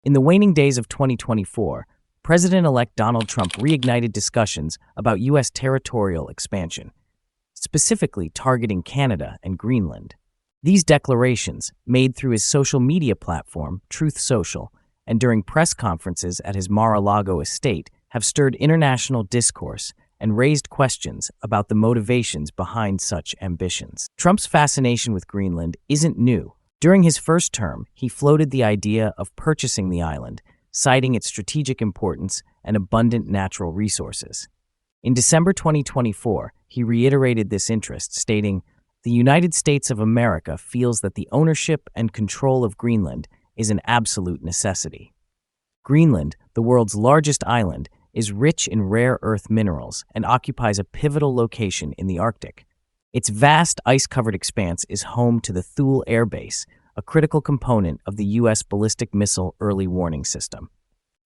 In the waning days of 2024, President-elect Donald Trump reignited discussions about U.S. territorial expansion, specifically targeting Canada and Greenland. These declarations, made through his social media platform, Truth Social, and during press conferences at his Mar-a-Lago estate, have stirred international discourse and raised questions about the motivations behind such ambitions. Trump's fascination with Greenland isn't new. During his first term, he floated the idea of purchasing the island, citing its strategic importance and abundant natural resources. In December 2024, he reiterated this interest, stating, "The United States of America feels that the ownership and control of Greenland is an absolute necessity." Greenland, the world's largest island, is rich in rare earth minerals and occupies a pivotal location in the Arctic. Its vast ice-covered expanse is home to the Thule Air Base, a critical component of the U.S. ballistic missile early warning system.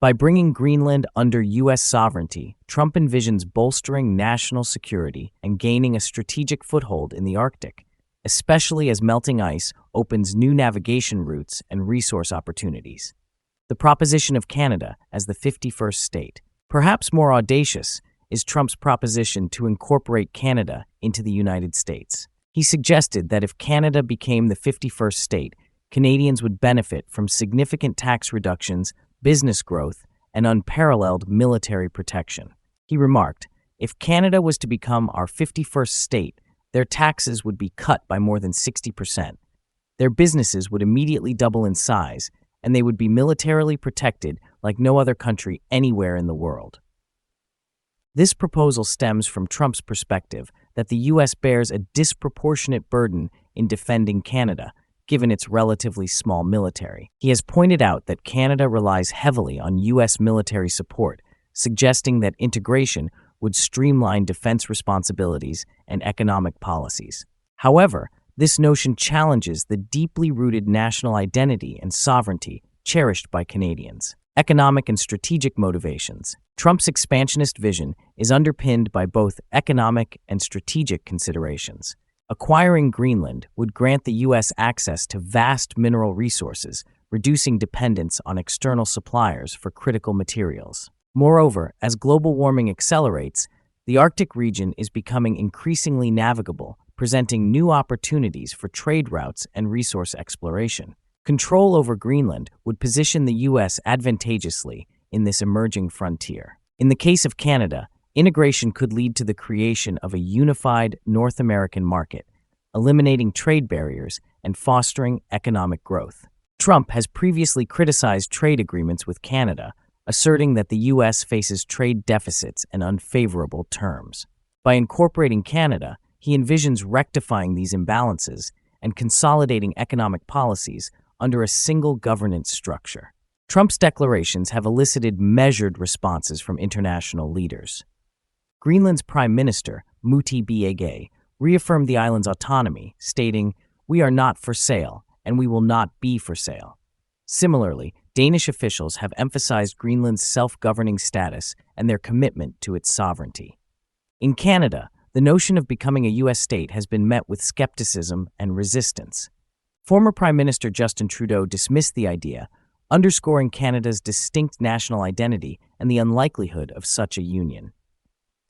By bringing Greenland under U.S. sovereignty, Trump envisions bolstering national security and gaining a strategic foothold in the Arctic, especially as melting ice opens new navigation routes and resource opportunities. The proposition of Canada as the 51st state. Perhaps more audacious is Trump's proposition to incorporate Canada into the United States. He suggested that if Canada became the 51st state, Canadians would benefit from significant tax reductions, business growth, and unparalleled military protection. He remarked, "If Canada was to become our 51st state, their taxes would be cut by more than 60%. Their businesses would immediately double in size, and they would be militarily protected like no other country anywhere in the world." This proposal stems from Trump's perspective that the U.S. bears a disproportionate burden in defending Canada, given its relatively small military. He has pointed out that Canada relies heavily on U.S. military support, suggesting that integration would streamline defense responsibilities and economic policies. However, this notion challenges the deeply rooted national identity and sovereignty cherished by Canadians. Economic and strategic motivations. Trump's expansionist vision is underpinned by both economic and strategic considerations. Acquiring Greenland would grant the U.S. access to vast mineral resources, reducing dependence on external suppliers for critical materials. Moreover, as global warming accelerates, the Arctic region is becoming increasingly navigable, presenting new opportunities for trade routes and resource exploration. Control over Greenland would position the U.S. advantageously in this emerging frontier. In the case of Canada, integration could lead to the creation of a unified North American market, eliminating trade barriers and fostering economic growth. Trump has previously criticized trade agreements with Canada, asserting that the U.S. faces trade deficits and unfavorable terms. By incorporating Canada, he envisions rectifying these imbalances and consolidating economic policies under a single governance structure. Trump's declarations have elicited measured responses from international leaders. Greenland's Prime Minister, Muti Biegay, reaffirmed the island's autonomy, stating, "We are not for sale, and we will not be for sale." Similarly, Danish officials have emphasized Greenland's self-governing status and their commitment to its sovereignty. In Canada, the notion of becoming a U.S. state has been met with skepticism and resistance. Former Prime Minister Justin Trudeau dismissed the idea, underscoring Canada's distinct national identity and the unlikelihood of such a union.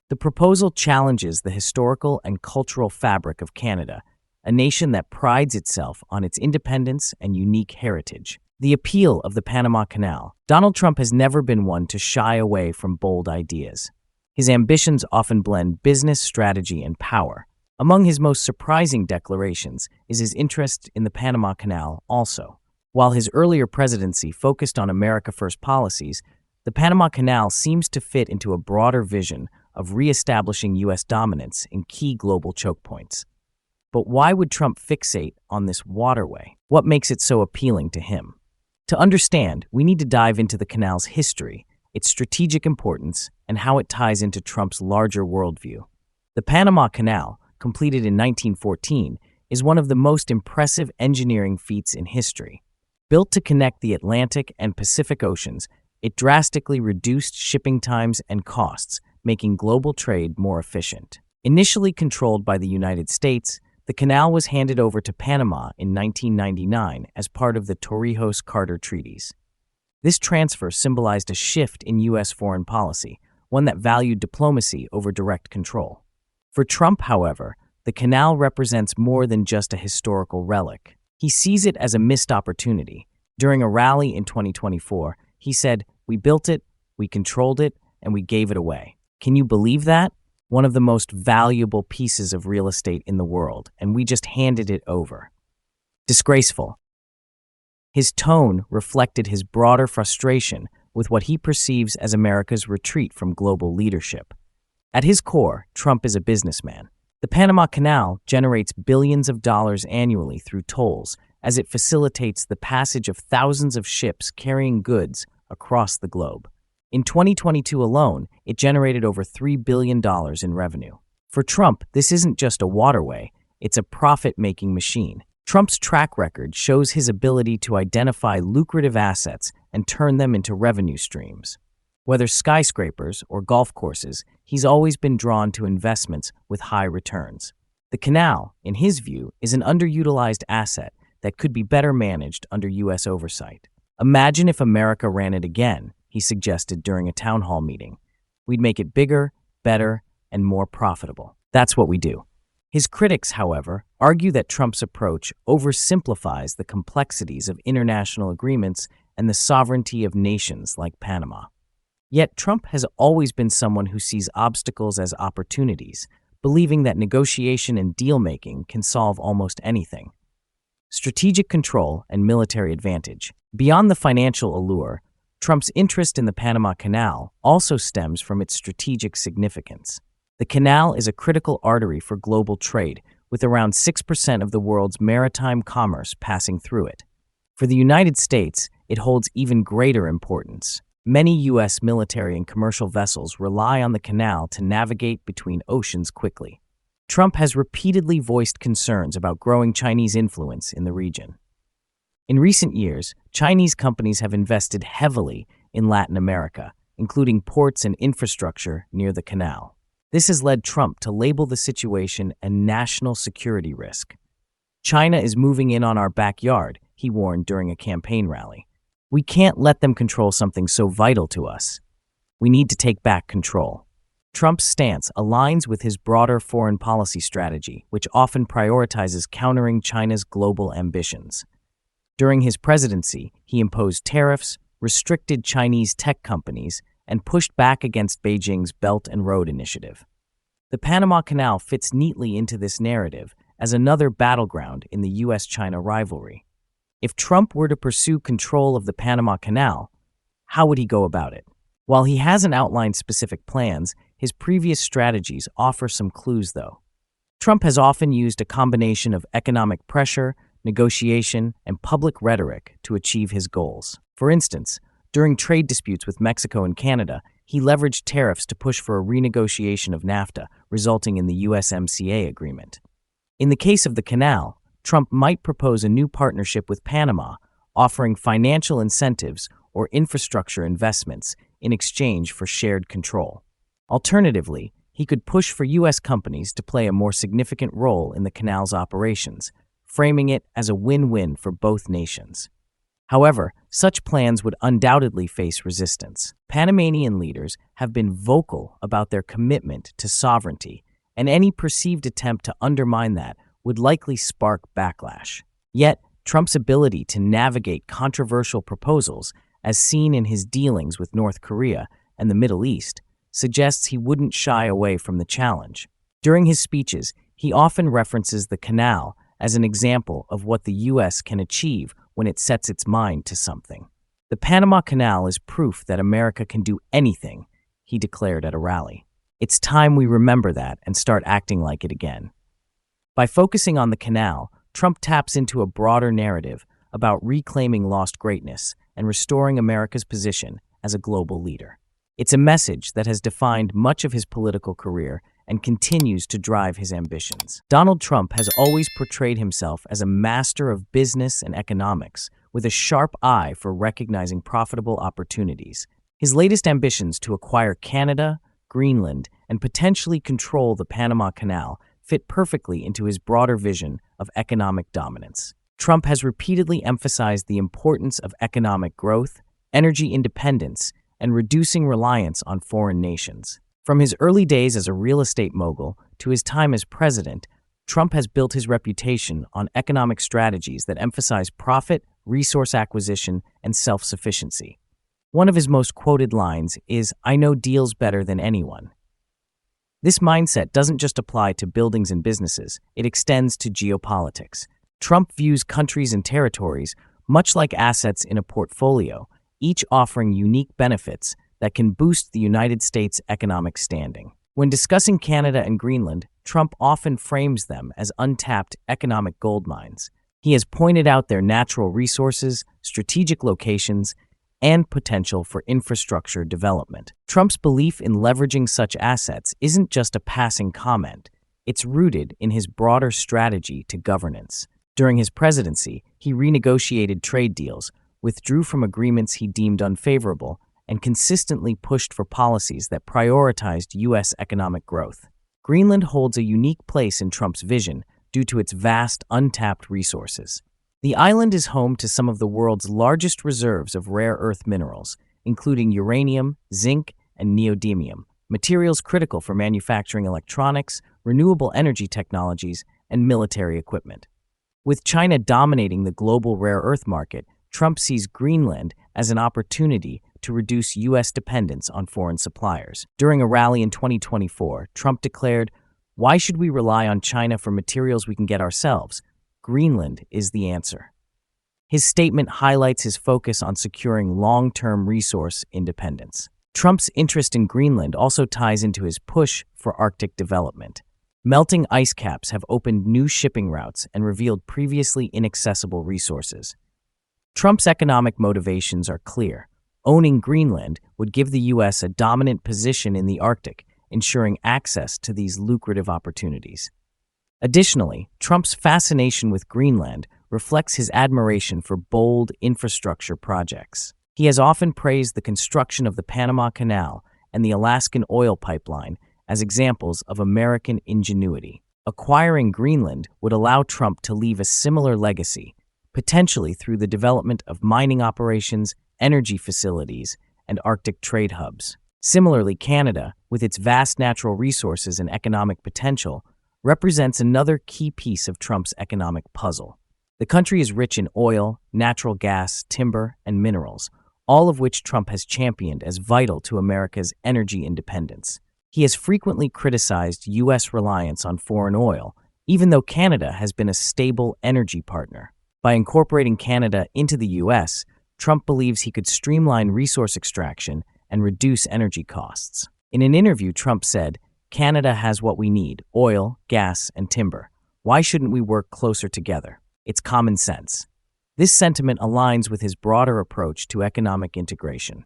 The proposal challenges the historical and cultural fabric of Canada, a nation that prides itself on its independence and unique heritage. The appeal of the Panama Canal. Donald Trump has never been one to shy away from bold ideas. His ambitions often blend business, strategy, and power. Among his most surprising declarations is his interest in the Panama Canal also. While his earlier presidency focused on America First policies, the Panama Canal seems to fit into a broader vision of re-establishing U.S. dominance in key global choke points. But why would Trump fixate on this waterway? What makes it so appealing to him? To understand, we need to dive into the canal's history, its strategic importance, and how it ties into Trump's larger worldview. The Panama Canal, completed in 1914, is one of the most impressive engineering feats in history. Built to connect the Atlantic and Pacific Oceans, it drastically reduced shipping times and costs, making global trade more efficient. Initially controlled by the United States, the canal was handed over to Panama in 1999 as part of the Torrijos-Carter treaties. This transfer symbolized a shift in U.S. foreign policy, one that valued diplomacy over direct control. For Trump, however, the canal represents more than just a historical relic. He sees it as a missed opportunity. During a rally in 2024, he said, "We built it, we controlled it, and we gave it away." Can you believe that? One of the most valuable pieces of real estate in the world, and we just handed it over. Disgraceful. His tone reflected his broader frustration with what he perceives as America's retreat from global leadership. At his core, Trump is a businessman. The Panama Canal generates billions of dollars annually through tolls as it facilitates the passage of thousands of ships carrying goods across the globe. In 2022 alone, it generated over $3 billion in revenue. For Trump, this isn't just a waterway, it's a profit-making machine. Trump's track record shows his ability to identify lucrative assets and turn them into revenue streams. Whether skyscrapers or golf courses, he's always been drawn to investments with high returns. The canal, in his view, is an underutilized asset that could be better managed under U.S. oversight. Imagine if America ran it again, he suggested during a town hall meeting. We'd make it bigger, better, and more profitable. That's what we do. His critics, however, argue that Trump's approach oversimplifies the complexities of international agreements and the sovereignty of nations like Panama. Yet Trump has always been someone who sees obstacles as opportunities, believing that negotiation and deal-making can solve almost anything. Strategic control and military advantage. Beyond the financial allure, Trump's interest in the Panama Canal also stems from its strategic significance. The canal is a critical artery for global trade, with around 6% of the world's maritime commerce passing through it. For the United States, it holds even greater importance. Many U.S. military and commercial vessels rely on the canal to navigate between oceans quickly. Trump has repeatedly voiced concerns about growing Chinese influence in the region. In recent years, Chinese companies have invested heavily in Latin America, including ports and infrastructure near the canal. This has led Trump to label the situation a national security risk. "China is moving in on our backyard," he warned during a campaign rally. "We can't let them control something so vital to us. We need to take back control." Trump's stance aligns with his broader foreign policy strategy, which often prioritizes countering China's global ambitions. During his presidency, he imposed tariffs, restricted Chinese tech companies, and pushed back against Beijing's Belt and Road Initiative. The Panama Canal fits neatly into this narrative as another battleground in the U.S.-China rivalry. If Trump were to pursue control of the Panama Canal, how would he go about it? While he hasn't outlined specific plans, his previous strategies offer some clues, though. Trump has often used a combination of economic pressure, negotiation, and public rhetoric to achieve his goals. For instance, during trade disputes with Mexico and Canada, he leveraged tariffs to push for a renegotiation of NAFTA, resulting in the USMCA agreement. In the case of the canal, Trump might propose a new partnership with Panama, offering financial incentives or infrastructure investments in exchange for shared control. Alternatively, he could push for U.S. companies to play a more significant role in the canal's operations, framing it as a win-win for both nations. However, such plans would undoubtedly face resistance. Panamanian leaders have been vocal about their commitment to sovereignty, and any perceived attempt to undermine that would likely spark backlash. Yet, Trump's ability to navigate controversial proposals, as seen in his dealings with North Korea and the Middle East, suggests he wouldn't shy away from the challenge. During his speeches, he often references the canal as an example of what the U.S. can achieve when it sets its mind to something. "The Panama Canal is proof that America can do anything," he declared at a rally. "It's time we remember that and start acting like it again." By focusing on the canal, Trump taps into a broader narrative about reclaiming lost greatness and restoring America's position as a global leader. It's a message that has defined much of his political career and continues to drive his ambitions. Donald Trump has always portrayed himself as a master of business and economics, with a sharp eye for recognizing profitable opportunities. His latest ambitions to acquire Canada, Greenland, and potentially control the Panama Canal fit perfectly into his broader vision of economic dominance. Trump has repeatedly emphasized the importance of economic growth, energy independence, and reducing reliance on foreign nations. From his early days as a real estate mogul to his time as president, Trump has built his reputation on economic strategies that emphasize profit, resource acquisition, and self-sufficiency. One of his most quoted lines is, "I know deals better than anyone." This mindset doesn't just apply to buildings and businesses, it extends to geopolitics. Trump views countries and territories much like assets in a portfolio, each offering unique benefits that can boost the United States' economic standing. When discussing Canada and Greenland, Trump often frames them as untapped economic gold mines. He has pointed out their natural resources, strategic locations, and potential for infrastructure development. Trump's belief in leveraging such assets isn't just a passing comment, it's rooted in his broader strategy to governance. During his presidency, he renegotiated trade deals, withdrew from agreements he deemed unfavorable, and consistently pushed for policies that prioritized U.S. economic growth. Greenland holds a unique place in Trump's vision due to its vast, untapped resources. The island is home to some of the world's largest reserves of rare earth minerals, including uranium, zinc, and neodymium, materials critical for manufacturing electronics, renewable energy technologies, and military equipment. With China dominating the global rare earth market, Trump sees Greenland as an opportunity to reduce U.S. dependence on foreign suppliers. During a rally in 2024, Trump declared, "Why should we rely on China for materials we can get ourselves? Greenland is the answer." His statement highlights his focus on securing long-term resource independence. Trump's interest in Greenland also ties into his push for Arctic development. Melting ice caps have opened new shipping routes and revealed previously inaccessible resources. Trump's economic motivations are clear. Owning Greenland would give the U.S. a dominant position in the Arctic, ensuring access to these lucrative opportunities. Additionally, Trump's fascination with Greenland reflects his admiration for bold infrastructure projects. He has often praised the construction of the Panama Canal and the Alaskan oil pipeline as examples of American ingenuity. Acquiring Greenland would allow Trump to leave a similar legacy, potentially through the development of mining operations, energy facilities, and Arctic trade hubs. Similarly, Canada, with its vast natural resources and economic potential, represents another key piece of Trump's economic puzzle. The country is rich in oil, natural gas, timber, and minerals, all of which Trump has championed as vital to America's energy independence. He has frequently criticized U.S. reliance on foreign oil, even though Canada has been a stable energy partner. By incorporating Canada into the U.S., Trump believes he could streamline resource extraction and reduce energy costs. In an interview, Trump said, "Canada has what we need: oil, gas, and timber. Why shouldn't we work closer together? It's common sense." This sentiment aligns with his broader approach to economic integration.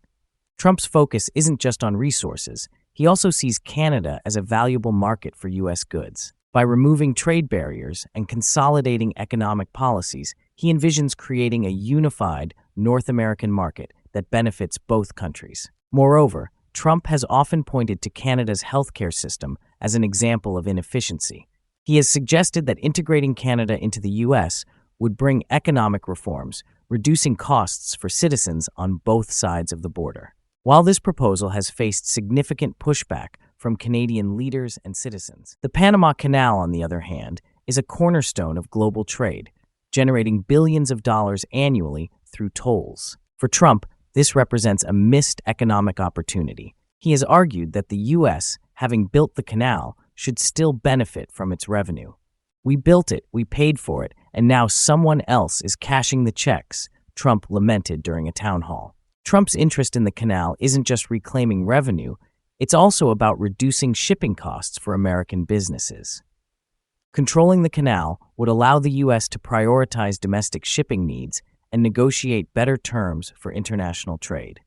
Trump's focus isn't just on resources, he also sees Canada as a valuable market for U.S. goods. By removing trade barriers and consolidating economic policies, he envisions creating a unified North American market that benefits both countries. Moreover, Trump has often pointed to Canada's healthcare system as an example of inefficiency. He has suggested that integrating Canada into the U.S. would bring economic reforms, reducing costs for citizens on both sides of the border. While this proposal has faced significant pushback from Canadian leaders and citizens, the Panama Canal, on the other hand, is a cornerstone of global trade, generating billions of dollars annually through tolls. For Trump, this represents a missed economic opportunity. He has argued that the U.S., having built the canal, should still benefit from its revenue. "We built it, we paid for it, and now someone else is cashing the checks," Trump lamented during a town hall. Trump's interest in the canal isn't just reclaiming revenue, it's also about reducing shipping costs for American businesses. Controlling the canal would allow the U.S. to prioritize domestic shipping needs and negotiate better terms for international trade.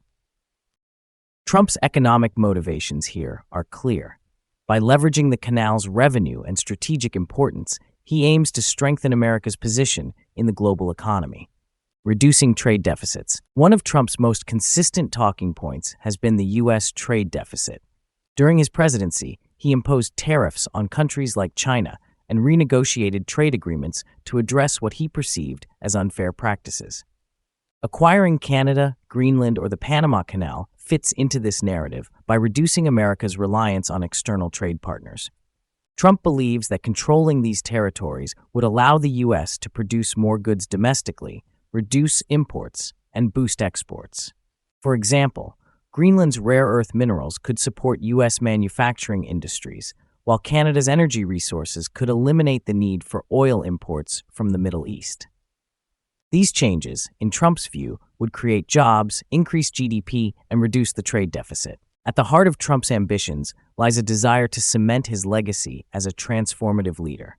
Trump's economic motivations here are clear. By leveraging the canal's revenue and strategic importance, he aims to strengthen America's position in the global economy. Reducing trade deficits. One of Trump's most consistent talking points has been the U.S. trade deficit. During his presidency, he imposed tariffs on countries like China and renegotiated trade agreements to address what he perceived as unfair practices. Acquiring Canada, Greenland, or the Panama Canal fits into this narrative by reducing America's reliance on external trade partners. Trump believes that controlling these territories would allow the U.S. to produce more goods domestically, reduce imports, and boost exports. For example, Greenland's rare earth minerals could support U.S. manufacturing industries, while Canada's energy resources could eliminate the need for oil imports from the Middle East. These changes, in Trump's view, would create jobs, increase GDP, and reduce the trade deficit. At the heart of Trump's ambitions lies a desire to cement his legacy as a transformative leader.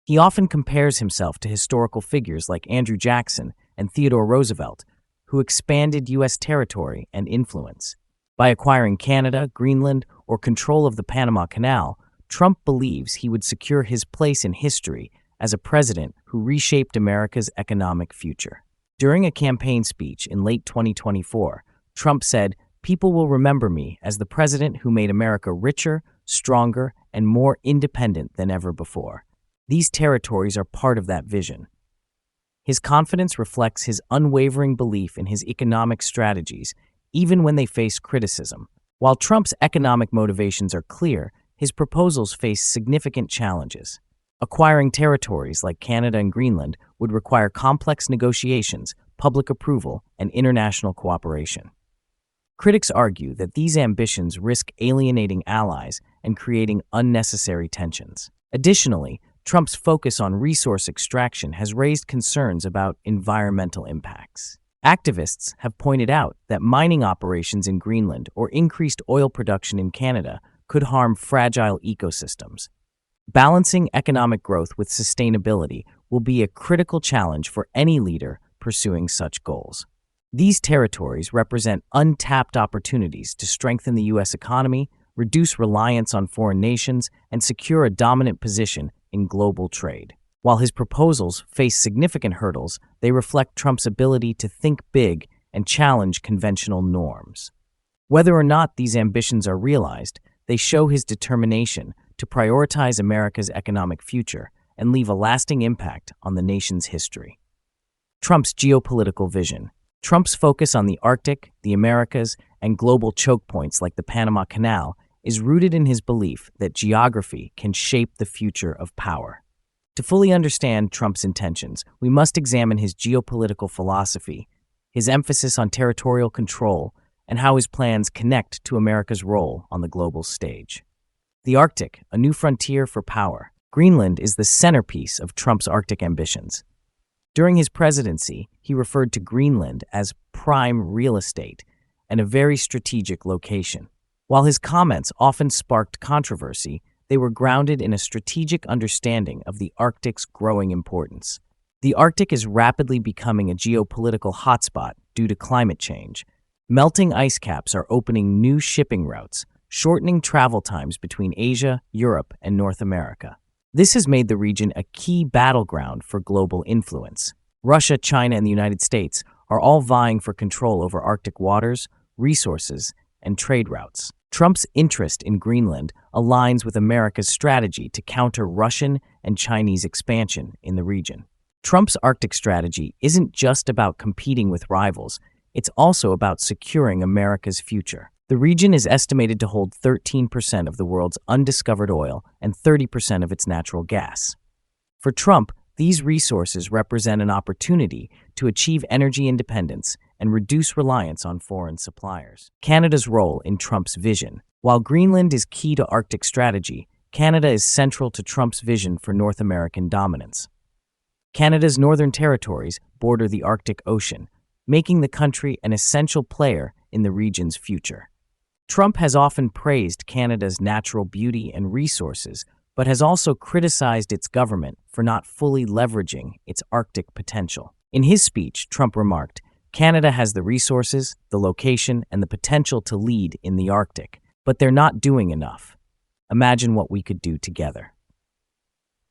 He often compares himself to historical figures like Andrew Jackson and Theodore Roosevelt, who expanded U.S. territory and influence. By acquiring Canada, Greenland, or control of the Panama Canal, Trump believes he would secure his place in history as a president who reshaped America's economic future. During a campaign speech in late 2024, Trump said, "People will remember me as the president who made America richer, stronger, and more independent than ever before." These territories are part of that vision. His confidence reflects his unwavering belief in his economic strategies, even when they face criticism. While Trump's economic motivations are clear, his proposals face significant challenges. Acquiring territories like Canada and Greenland would require complex negotiations, public approval, and international cooperation. Critics argue that these ambitions risk alienating allies and creating unnecessary tensions. Additionally, Trump's focus on resource extraction has raised concerns about environmental impacts. Activists have pointed out that mining operations in Greenland or increased oil production in Canada could harm fragile ecosystems. Balancing economic growth with sustainability will be a critical challenge for any leader pursuing such goals. These territories represent untapped opportunities to strengthen the U.S. economy, reduce reliance on foreign nations, and secure a dominant position in global trade. While his proposals face significant hurdles, they reflect Trump's ability to think big and challenge conventional norms. Whether or not these ambitions are realized, they show his determination to prioritize America's economic future and leave a lasting impact on the nation's history. Trump's geopolitical vision. Trump's focus on the Arctic, the Americas, and global choke points like the Panama Canal is rooted in his belief that geography can shape the future of power. To fully understand Trump's intentions, we must examine his geopolitical philosophy, his emphasis on territorial control, and how his plans connect to America's role on the global stage. The Arctic, a new frontier for power. Greenland is the centerpiece of Trump's Arctic ambitions. During his presidency, he referred to Greenland as prime real estate and a very strategic location. While his comments often sparked controversy, they were grounded in a strategic understanding of the Arctic's growing importance. The Arctic is rapidly becoming a geopolitical hotspot due to climate change. Melting ice caps are opening new shipping routes, shortening travel times between Asia, Europe, and North America. This has made the region a key battleground for global influence. Russia, China, and the United States are all vying for control over Arctic waters, resources, and trade routes. Trump's interest in Greenland aligns with America's strategy to counter Russian and Chinese expansion in the region. Trump's Arctic strategy isn't just about competing with rivals, it's also about securing America's future. The region is estimated to hold 13% of the world's undiscovered oil and 30% of its natural gas. For Trump, these resources represent an opportunity to achieve energy independence and reduce reliance on foreign suppliers. Canada's role in Trump's vision. While Greenland is key to Arctic strategy, Canada is central to Trump's vision for North American dominance. Canada's northern territories border the Arctic Ocean, making the country an essential player in the region's future. Trump has often praised Canada's natural beauty and resources, but has also criticized its government for not fully leveraging its Arctic potential. In his speech, Trump remarked, "Canada has the resources, the location, and the potential to lead in the Arctic, but they're not doing enough. Imagine what we could do together."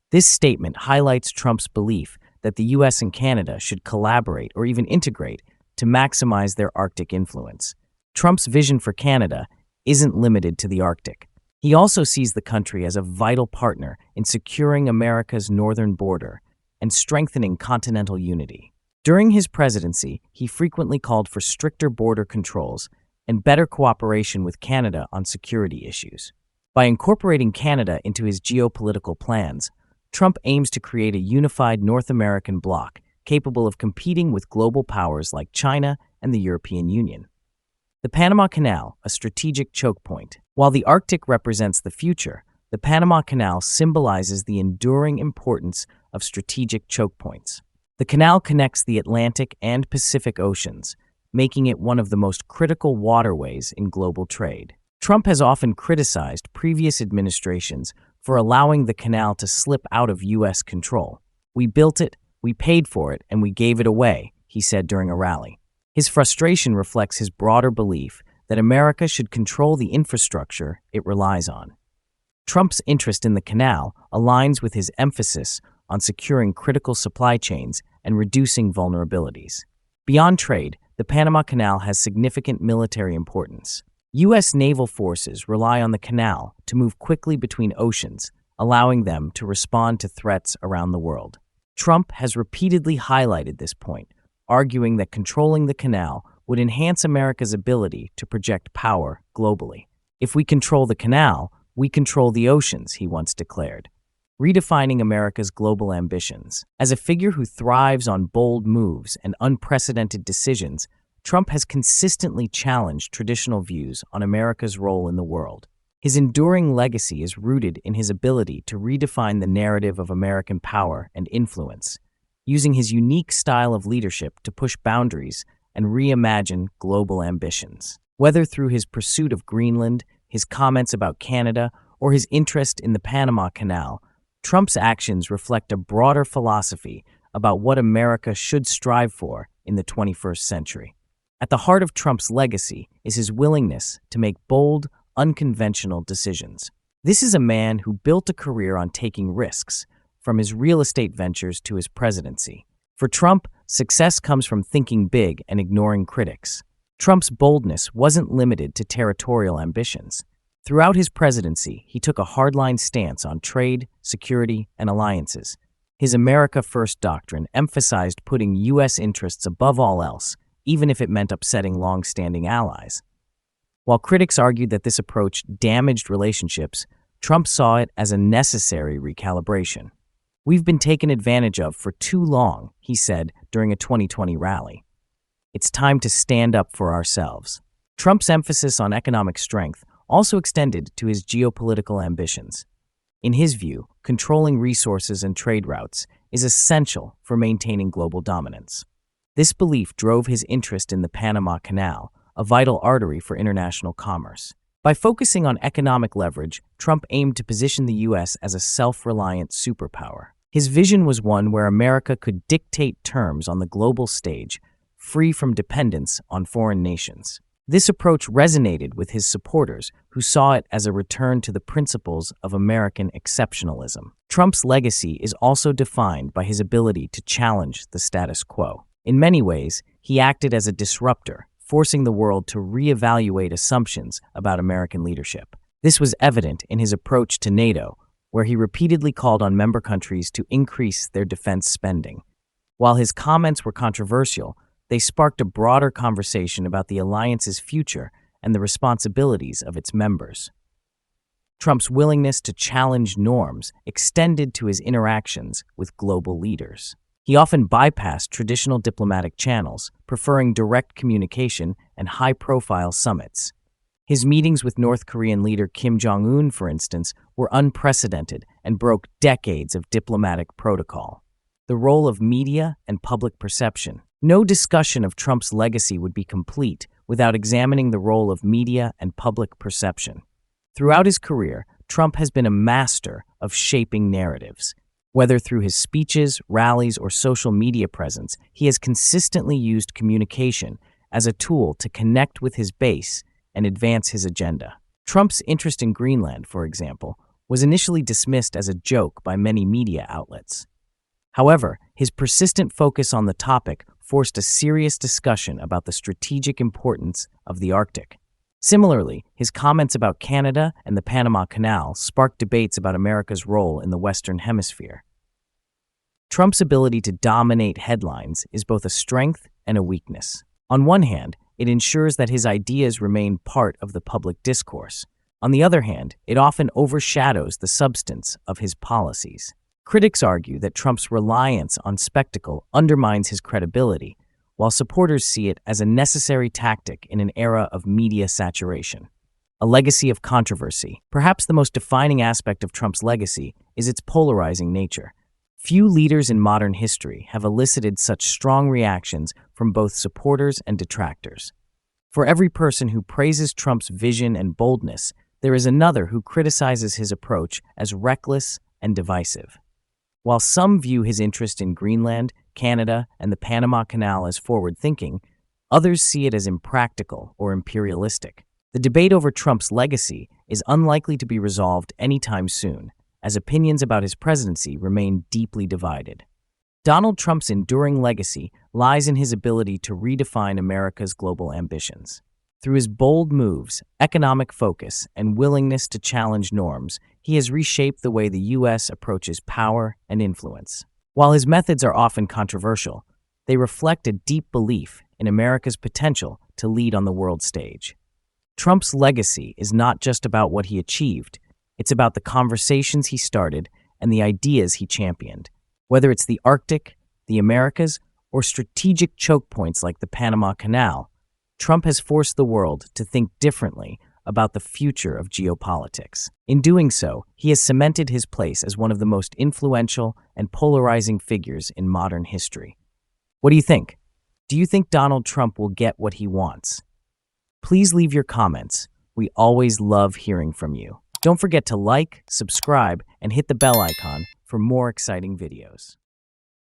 This statement highlights Trump's belief that the U.S. and Canada should collaborate or even integrate to maximize their Arctic influence. Trump's vision for Canada isn't limited to the Arctic. He also sees the country as a vital partner in securing America's northern border and strengthening continental unity. During his presidency, he frequently called for stricter border controls and better cooperation with Canada on security issues. By incorporating Canada into his geopolitical plans, Trump aims to create a unified North American bloc capable of competing with global powers like China and the European Union. The Panama Canal, a strategic choke point. While the Arctic represents the future, the Panama Canal symbolizes the enduring importance of strategic choke points. The canal connects the Atlantic and Pacific Oceans, making it one of the most critical waterways in global trade. Trump has often criticized previous administrations for allowing the canal to slip out of U.S. control. "We built it, we paid for it, and we gave it away," he said during a rally. His frustration reflects his broader belief that America should control the infrastructure it relies on. Trump's interest in the canal aligns with his emphasis on securing critical supply chains and reducing vulnerabilities. Beyond trade, the Panama Canal has significant military importance. U.S. naval forces rely on the canal to move quickly between oceans, allowing them to respond to threats around the world. Trump has repeatedly highlighted this point, arguing that controlling the canal would enhance America's ability to project power globally. "If we control the canal, we control the oceans," he once declared, redefining America's global ambitions. As a figure who thrives on bold moves and unprecedented decisions, Trump has consistently challenged traditional views on America's role in the world. His enduring legacy is rooted in his ability to redefine the narrative of American power and influence, using his unique style of leadership to push boundaries and reimagine global ambitions. Whether through his pursuit of Greenland, his comments about Canada, or his interest in the Panama Canal, Trump's actions reflect a broader philosophy about what America should strive for in the 21st century. At the heart of Trump's legacy is his willingness to make bold, unconventional decisions. This is a man who built a career on taking risks, from his real estate ventures to his presidency. For Trump, success comes from thinking big and ignoring critics. Trump's boldness wasn't limited to territorial ambitions. Throughout his presidency, he took a hardline stance on trade, security, and alliances. His America First doctrine emphasized putting U.S. interests above all else, even if it meant upsetting long-standing allies. While critics argued that this approach damaged relationships, Trump saw it as a necessary recalibration. "We've been taken advantage of for too long," he said during a 2020 rally. "It's time to stand up for ourselves." Trump's emphasis on economic strength also extended to his geopolitical ambitions. In his view, controlling resources and trade routes is essential for maintaining global dominance. This belief drove his interest in the Panama Canal, a vital artery for international commerce. By focusing on economic leverage, Trump aimed to position the U.S. as a self-reliant superpower. His vision was one where America could dictate terms on the global stage, free from dependence on foreign nations. This approach resonated with his supporters, who saw it as a return to the principles of American exceptionalism. Trump's legacy is also defined by his ability to challenge the status quo. In many ways, he acted as a disruptor, forcing the world to reevaluate assumptions about American leadership. This was evident in his approach to NATO, where he repeatedly called on member countries to increase their defense spending. While his comments were controversial, they sparked a broader conversation about the alliance's future and the responsibilities of its members. Trump's willingness to challenge norms extended to his interactions with global leaders. He often bypassed traditional diplomatic channels, preferring direct communication and high-profile summits. His meetings with North Korean leader Kim Jong-un, for instance, were unprecedented and broke decades of diplomatic protocol. The role of media and public perception. No discussion of Trump's legacy would be complete without examining the role of media and public perception. Throughout his career, Trump has been a master of shaping narratives. Whether through his speeches, rallies, or social media presence, he has consistently used communication as a tool to connect with his base and advance his agenda. Trump's interest in Greenland, for example, was initially dismissed as a joke by many media outlets. However, his persistent focus on the topic forced a serious discussion about the strategic importance of the Arctic. Similarly, his comments about Canada and the Panama Canal sparked debates about America's role in the Western Hemisphere. Trump's ability to dominate headlines is both a strength and a weakness. On one hand, it ensures that his ideas remain part of the public discourse. On the other hand, it often overshadows the substance of his policies. Critics argue that Trump's reliance on spectacle undermines his credibility, while supporters see it as a necessary tactic in an era of media saturation. A legacy of controversy. Perhaps the most defining aspect of Trump's legacy is its polarizing nature. Few leaders in modern history have elicited such strong reactions from both supporters and detractors. For every person who praises Trump's vision and boldness, there is another who criticizes his approach as reckless and divisive. While some view his interest in Greenland, Canada, and the Panama Canal as forward-thinking, others see it as impractical or imperialistic. The debate over Trump's legacy is unlikely to be resolved anytime soon, as opinions about his presidency remain deeply divided. Donald Trump's enduring legacy lies in his ability to redefine America's global ambitions. Through his bold moves, economic focus, and willingness to challenge norms, he has reshaped the way the U.S. approaches power and influence. While his methods are often controversial, they reflect a deep belief in America's potential to lead on the world stage. Trump's legacy is not just about what he achieved, it's about the conversations he started and the ideas he championed. Whether it's the Arctic, the Americas, or strategic choke points like the Panama Canal, Trump has forced the world to think differently about the future of geopolitics. In doing so, he has cemented his place as one of the most influential and polarizing figures in modern history. What do you think? Do you think Donald Trump will get what he wants? Please leave your comments. We always love hearing from you. Don't forget to like, subscribe, and hit the bell icon for more exciting videos.